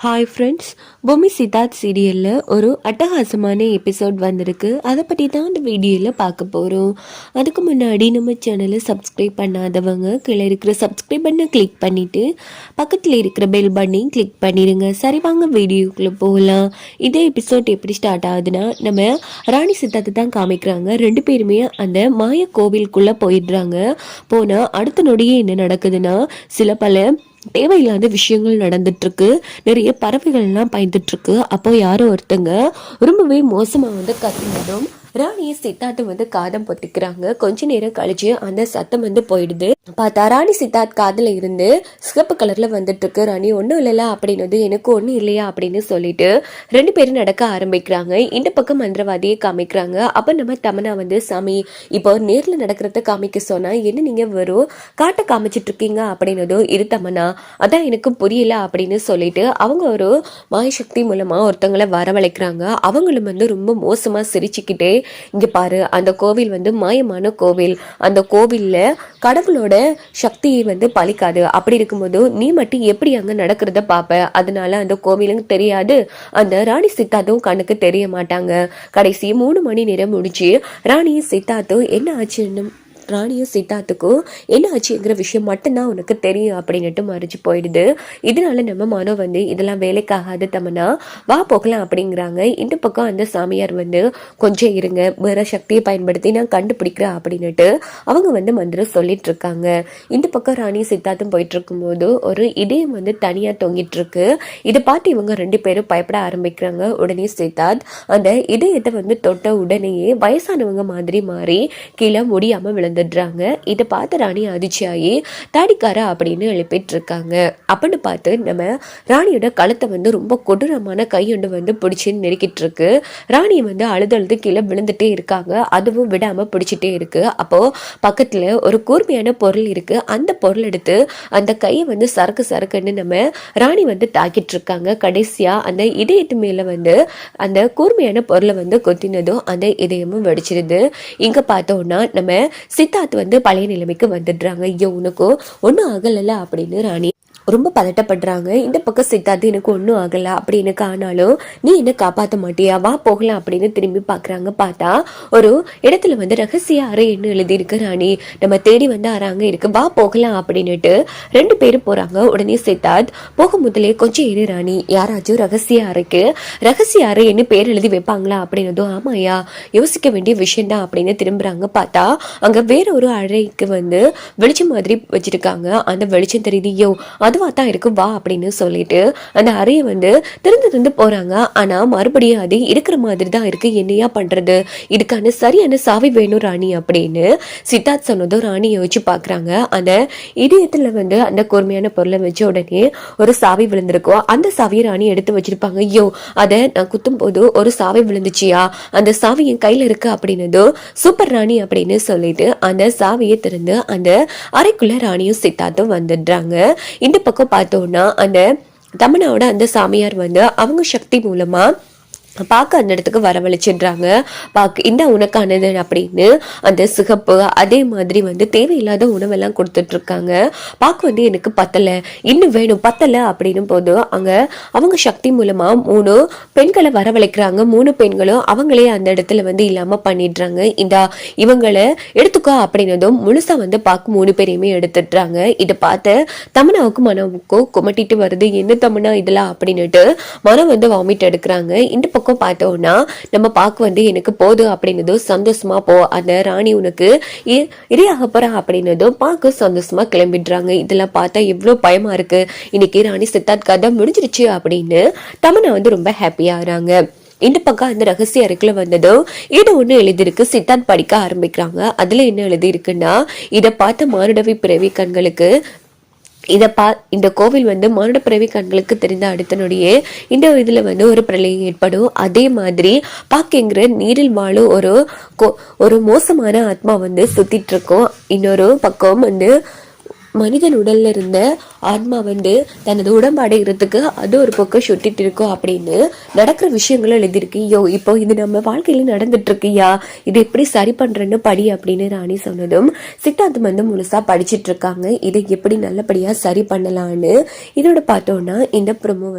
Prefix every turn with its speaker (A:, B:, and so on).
A: Hi friends, Bommi Siddharth சீரியலில் ஒரு அட்டகாசமான எபிசோட் வந்திருக்கு. அதை பற்றி தான் இந்த வீடியோவில் பார்க்க போகிறோம். அதுக்கு முன்னாடி நம்ம சேனலை சப்ஸ்கிரைப் பண்ணாதவங்க கீழே இருக்கிற சப்ஸ்கிரைப் பண்ண கிளிக் பண்ணிவிட்டு பக்கத்தில் இருக்கிற பெல் பட்டனையும் கிளிக் பண்ணிடுங்க. சரி, வாங்க வீடியோக்குள்ளே போகலாம். இதே எபிசோட் எப்படி ஸ்டார்ட் ஆகுதுன்னா, நம்ம ராணி சித்தார்த்தை தான் காமிக்கிறாங்க. ரெண்டு பேருமே அந்த மாய கோவிலுக்குள்ளே போயிடுறாங்க. போனால் அடுத்த நொடியே என்ன நடக்குதுன்னா, பல தேவையில்லாத விஷயங்கள் நடந்துட்டு இருக்கு. நிறைய பறவைகள்லாம் பயந்துட்டு இருக்கு. அப்போ யாரோ ஒருத்தங்க ரொம்பவே மோசமா கத்தினதும் ராணியை சித்தார்த்து காதம் பொத்திக்கிறாங்க. கொஞ்ச நேரம் கழிச்சு அந்த சத்தம் போயிடுது. பார்த்தா ராணி சித்தார்த் காதுல இருந்து சிகப்பு கலர்ல வந்துட்டு இருக்கு. ராணி ஒன்றும் இல்லைல்ல அப்படின்னது, எனக்கு ஒன்றும் இல்லையா அப்படின்னு சொல்லிட்டு ரெண்டு பேரும் நடக்க ஆரம்பிக்கிறாங்க. இந்த பக்கம் மந்திரவாதியை காமிக்கிறாங்க. அப்ப நம்ம தமனா சாமி இப்போ நேர்ல நடக்கிறத காமிக்க சொன்னா என்ன நீங்க வெறும் காட்டை காமிச்சிட்டு இருக்கீங்க அப்படின்னதும், இரு தமனா, அதான் எனக்கு புரியல அப்படின்னு சொல்லிட்டு அவங்க ஒரு மாயசக்தி மூலமா ஒருத்தங்களை வரவழைக்கிறாங்க. அவங்களும் ரொம்ப மோசமா சிரிச்சுக்கிட்டே, இங்க பாரு, அந்த கோவில் மாயமான கோவில், அந்த கோவில்ல கடவுளோட சக்தியை பழிக்காது. அப்படி இருக்கும்போது நீ மட்டும் எப்படி அங்க நடக்கிறத பாப்ப? அதனால அந்த கோவிலும் தெரியாது, அந்த ராணி சித்தார்த்தும் கண்ணுக்கு தெரிய மாட்டாங்க. கடைசி 3 மணி நேரம் முடிச்சு ராணி சித்தார்த்தும் என்ன ஆச்சுன்னு, ராணியும் சித்தார்த்துக்கும் என்ன ஆச்சுங்கிற விஷயம் மட்டும்தான் உனக்கு தெரியும் அப்படின்னுட்டு மறைச்சு போயிடுது. இதனால நம்ம மனோ இதெல்லாம் வேலைக்காகாது தமனா, வா போகலாம் அப்படிங்கிறாங்க. இந்த பக்கம் அந்த சாமியார் கொஞ்சம் இருங்க, வேற சக்தியை பயன்படுத்தி நான் கண்டுபிடிக்கிறேன் அப்படின்னுட்டு அவங்க மந்திரம் சொல்லிட்டு இருக்காங்க. இந்த பக்கம் ராணியும் சித்தார்த்தும் போயிட்டு இருக்கும்போது ஒரு இதயம் தனியா தொங்கிட்டு இருக்கு. இதை பார்த்து இவங்க ரெண்டு பேரும் பயப்பட ஆரம்பிக்கிறாங்க. உடனே சித்தார்த் அந்த இதயத்தை தொட்ட உடனேயே வயசானவங்க மாதிரி மாறி கீழே முடியாம விழுந்து வந்துடுறாங்க. இதை பார்த்து ராணி அதிர்ச்சியாகி தாடிக்காரா அப்படின்னு எழுப்பிட்டு இருக்காங்க. அப்படின்னு பார்த்து நம்ம ராணியோட கழுத்தை ரொம்ப கொடூரமான கையொண்டு பிடிச்சி நெருக்கிட்டு இருக்கு. ராணியை அழுது கீழே விழுந்துட்டே இருக்காங்க. அதுவும் விடாம பிடிச்சிட்டே இருக்கு. அப்போ பக்கத்துல ஒரு கூர்மையான பொருள் இருக்கு. அந்த பொருள் எடுத்து அந்த கையை சரக்கு சரக்குன்னு நம்ம ராணி தாக்கிட்டு இருக்காங்க. கடைசியா அந்த இதயத்து மேல அந்த கூர்மையான பொருளை கொத்தினதும் அந்த இதயமும் வெடிச்சிருது. இங்க பார்த்தோம்னா நம்ம சித்தார்த் பழைய நிலைமைக்கு வந்துடுறாங்க. ஐயோ, உனக்கும் ஒன்றும் ஆகலைல்ல அப்படின்னு ராணி ரொம்ப பதட்டப்படுறாங்க. இந்த பக்கம் சித்தார்த்து எனக்கு ஒன்றும் ஆகலை அப்படின்னு ஆனாலும் நீ என்ன காப்பாற்ற மாட்டியா, வா போகலாம் அப்படின்னு திரும்பி பார்க்குறாங்க. பார்த்தா ஒரு இடத்துல ரகசிய அறைன்னு எழுதியிருக்கு. ராணி நம்ம தேடி அறாங்க இருக்கு, வா போகலாம் அப்படின்னுட்டு ரெண்டு பேரும் போகிறாங்க. உடனே சித்தார்த் போக முதலே கொஞ்சம் இரு ராணி, யாராச்சும் ரகசிய அறைன்னு பேர் எழுதி வைப்பாங்களா அப்படின்னதும், ஆமாயா, யோசிக்க வேண்டிய விஷயம்தான் அப்படின்னு திரும்புறாங்க. பார்த்தா அங்கே வேற ஒரு அறைக்கு வெளிச்சம் மாதிரி வச்சிருக்காங்க. அந்த வெளிச்சம் தெரியுது. யோ, அதுவா தான் இருக்கு, வா அப்படின்னு சொல்லிட்டு அந்த அறையை திறந்து போறாங்க. ஆனா மறுபடியும் அது இருக்கிற மாதிரி தான் இருக்கு. என்னையா பண்றது, இதுக்கான சரியான சாவி வேணும் ராணி அப்படின்னு சித்தார்த் சொன்னதும் ராணி யோசிச்சு பாக்குறாங்க. அந்த இதயத்துல அந்த கூர்மையான பொருளை வச்ச உடனே ஒரு சாவி விழுந்திருக்கும். அந்த சாவியை ராணி எடுத்து வச்சிருப்பாங்க. ஐயோ, அதை நான் குத்தும் போது ஒரு சாவி விழுந்துச்சியா, அந்த சாவி என் கையில இருக்கு அப்படின்னதும், சூப்பர் ராணி அப்படின்னு சொல்லிட்டு அந்த சாவியை திறந்து அந்த அறைக்குள்ள ராணியும் சித்தார்த்தும் வந்துடுறாங்க. இந்த பக்கம் பார்த்தோம்னா அந்த தமனாவோட அந்த சாமியார் அவங்க சக்தி மூலமா பார்க்க அந்த இடத்துக்கு வரவழைச்சிடுறாங்க. பார்க்க இந்த உனக்கானது அப்படின்னு அந்த சிகப்பு அதே மாதிரி தேவையில்லாத உணவெல்லாம் கொடுத்துட்டு இருக்காங்க. பார்க்க எனக்கு பத்தலை, இன்னும் வேணும், பத்தலை அப்படின்னு போது அங்க அவங்க சக்தி மூலமா 3 பெண்களை வரவழைக்கிறாங்க. 3 பெண்களும் அவங்களே அந்த இடத்துல இல்லாம பண்ணிடுறாங்க. இந்த இவங்களை எடுத்துக்கோ அப்படின்னதும் முழுசா பார்க்க 3 பேரையுமே எடுத்துடுறாங்க. இதை பார்த்து தமனாவுக்கும் மனவுக்கும் குமட்டிட்டு வருது. என்ன தமனா இதெல்லாம் அப்படின்னுட்டு மனம் வாமிட் எடுக்கிறாங்க. இந்த பக்கம் பார்த்தோம்னா நம்ம பார்க்க எனக்கு போதும் அப்படின்னதும், சந்தோஷமா போ, அந்த ராணி உனக்கு இரையாக போறா அப்படின்னதும் பார்க்க சந்தோஷமா கிளம்பிடுறாங்க. இதெல்லாம் பார்த்தா எவ்வளவு பயமா இருக்கு, இன்னைக்கு ராணி சித்தார்த் கதை முடிஞ்சிருச்சு அப்படின்னு தமனா ரொம்ப ஹாப்பியா ஆறாங்க. இந்த பக்கம் அந்த ரகசிய அறைக்குள்ள வந்ததும் இது ஒண்ணு எழுதிருக்கு. சித்தார்த் படிக்க ஆரம்பிக்கிறாங்க. அதுல என்ன எழுதி இருக்குன்னா, இதை பார்த்த மானுடவி பிறவி கண்களுக்கு இந்த கோவில் மானுட பிறவி கண்களுக்கு தெரிந்த அடுத்த நொடியே இந்த இதுல ஒரு பிரளயம் ஏற்படும். அதே மாதிரி பாக்கிங்கிற நீரில் வாழும் ஒரு மோசமான ஆத்மா சுத்திட்டு இருக்கும். இன்னொரு பக்கம் மனிதன் உடல்ல இருந்த ஆத்மா தனது உடம்பு அடைகிறதுக்கு அது ஒரு பக்கம் சுட்டிட்டு இருக்கோம் அப்படின்னு நடக்கிற விஷயங்களும் எழுதியிருக்கு. யோ, இப்போ இது நம்ம வாழ்க்கையில நடந்துட்டு இருக்குயா, இது எப்படி சரி பண்றேன்னு படி அப்படின்னு ராணி சொன்னதும் சித்தார்த் முழுசா படிச்சிட்டு இருக்காங்க. இதை எப்படி நல்லபடியா சரி பண்ணலான்னு. இதோட பார்த்தோம்னா இந்த ப்ரோமோ